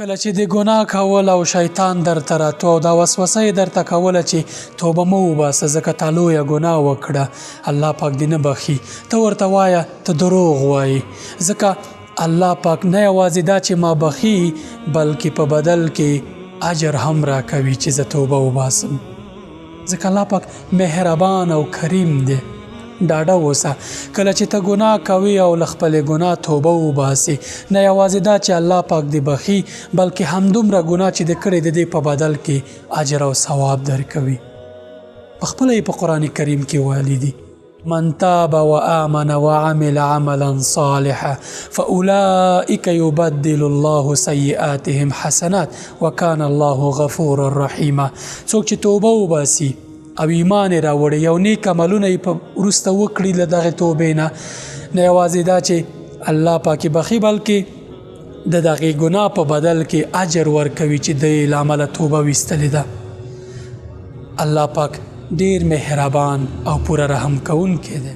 کله چې د ګناه کول او شیطان درته راتو او دا وسوسه یې درته کوله چې توبه مه وباسه ځکه تا لویه ګناه وکړه، الله پاک دې نه بخي، ته ورته وایه ته دروغ وایي، ځکه الله پاک نه یوازې دا چې ما بخي بلکې په بدل کې اجر هم راکوي چې زه توبه وباسم، ځکه الله پاک مهربان او کریم دی. ډاډه اوسه کله چې ته ګناه کوي او له خپلې ګناه توبه وباسې، نه یوازې دا چې الله پاک دې بخي بلکې همدومره ګناه چې دې کړې د دې په بدل کې اجر او ثواب درکوي. پخپله یې په قرآن کریم کې ویلي دي: من تاب وآمن وعمل عملا صالحا فأولئك يبدل الله سيئاتهم حسنات وكان الله غفورا رحيما. څوک چې توبه وباسي او ایمان یې راوړي، یو نیک عملونه یې په وروسته وکړي له دغې توبې نه یوازې دا چې الله پاک بخي بلکې د دغې ګناه په بدل کې اجر ورکوي چې د یې له امله توبه ویستلې ده. الله پاک ډیر مهربان او پوره رحم کوونکی دی.